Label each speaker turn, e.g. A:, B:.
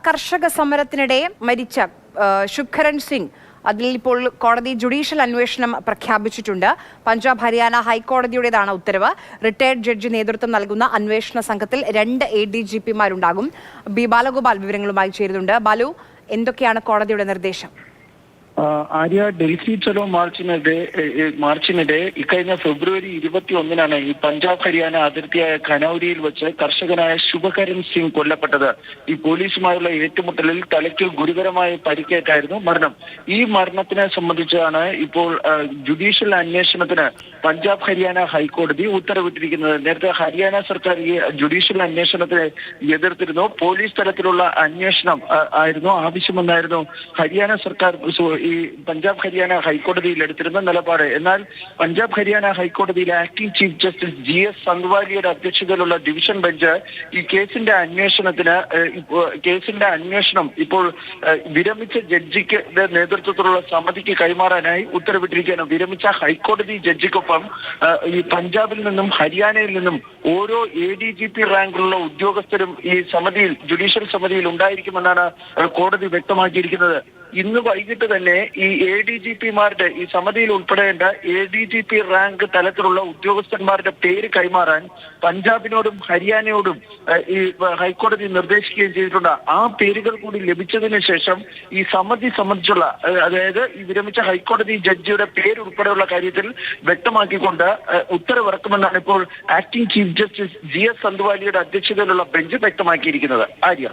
A: കർഷക സമരത്തിനിടെ മരിച്ച ശുഭ്കരൺ സിംഗ് അതിൽ ഇപ്പോൾ കോടതി ജുഡീഷ്യൽ അന്വേഷണം പ്രഖ്യാപിച്ചിട്ടുണ്ട്. പഞ്ചാബ് ഹരിയാന ഹൈക്കോടതിയുടേതാണ് ഉത്തരവ്. റിട്ടയർഡ് ജഡ്ജി നേതൃത്വം നൽകുന്ന അന്വേഷണ സംഘത്തിൽ 2 ADGPമാരുണ്ടാകും. ബി ബാലഗോപാൽ വിവരങ്ങളുമായി ചേരുന്നുണ്ട്. ബാലു, എന്തൊക്കെയാണ് കോടതിയുടെ നിർദ്ദേശം?
B: ആര്യ, ഡൽഹി ചലോ മാർച്ചിനിടെ ഇക്കഴിഞ്ഞ ഫെബ്രുവരി 21 ഈ പഞ്ചാബ് ഹരിയാന അതിർത്തിയായ ഖനൌരിയിൽ വെച്ച് കർഷകനായ ശുഭകരൺ സിംഗ് കൊല്ലപ്പെട്ടത്. ഈ പോലീസുമായുള്ള ഏറ്റുമുട്ടലിൽ തലയ്ക്ക് ഗുരുതരമായ പരിക്കേറ്റായിരുന്നു മരണം. ഈ മരണത്തിനെ സംബന്ധിച്ചാണ് ഇപ്പോൾ ജുഡീഷ്യൽ അന്വേഷണത്തിന് പഞ്ചാബ് ഹരിയാന ഹൈക്കോടതി ഉത്തരവിട്ടിരിക്കുന്നത്. നേരത്തെ ഹരിയാന സർക്കാർ ഈ ജുഡീഷ്യൽ അന്വേഷണത്തെ എതിർത്തിരുന്നു. പോലീസ് തലത്തിലുള്ള അന്വേഷണം ആവശ്യമെന്നായിരുന്നു ഹരിയാന സർക്കാർ ഈ പഞ്ചാബ് ഹരിയാന ഹൈക്കോടതിയിൽ എടുത്തിരുന്ന നിലപാട്. എന്നാൽ പഞ്ചാബ് ഹരിയാന ഹൈക്കോടതിയിലെ ആക്ടിംഗ് ചീഫ് ജസ്റ്റിസ് GS സന്ദ്വാലിയുടെ അധ്യക്ഷതയിലുള്ള ഡിവിഷൻ ബെഞ്ച് ഈ കേസിന്റെ അന്വേഷണം ഇപ്പോൾ വിരമിച്ച ജഡ്ജിക്ക് നേതൃത്വത്തിലുള്ള സമിതിക്ക് കൈമാറാനായി ഉത്തരവിട്ടിരിക്കുകയാണ്. വിരമിച്ച ഹൈക്കോടതി ജഡ്ജിക്കൊപ്പം ഈ പഞ്ചാബിൽ നിന്നും ഹരിയാനയിൽ നിന്നും ഓരോ ADGP റാങ്കിലുള്ള ഉദ്യോഗസ്ഥരും ഈ സമിതിയിൽ, ജുഡീഷ്യൽ സമിതിയിൽ ഉണ്ടായിരിക്കുമെന്നാണ് കോടതി വ്യക്തമാക്കിയിരിക്കുന്നത്. ഇന്ന് വൈകിട്ട് തന്നെ ഈ ADGPമാരുടെ ഈ സമിതിയിൽ ഉൾപ്പെടേണ്ട ADGP റാങ്ക് തലത്തിലുള്ള ഉദ്യോഗസ്ഥന്മാരുടെ പേര് കൈമാറാൻ പഞ്ചാബിനോടും ഹരിയാനയോടും ഈ ഹൈക്കോടതി നിർദ്ദേശിക്കുകയും ചെയ്തിട്ടുണ്ട്. ആ പേരുകൾ കൂടി ലഭിച്ചതിന് ശേഷം ഈ സമിതി സംബന്ധിച്ചുള്ള, അതായത് ഈ വിരമിച്ച ഹൈക്കോടതി ജഡ്ജിയുടെ പേരുൾപ്പെടെയുള്ള കാര്യത്തിൽ വ്യക്തമാക്കിക്കൊണ്ട് ഉത്തരവിറക്കുമെന്നാണ് ഇപ്പോൾ ആക്ടിംഗ് ചീഫ് ജസ്റ്റിസ് GS സന്ദ്വാലിയുടെ അധ്യക്ഷതയിലുള്ള ബെഞ്ച് വ്യക്തമാക്കിയിരിക്കുന്നത്. ആര്യ.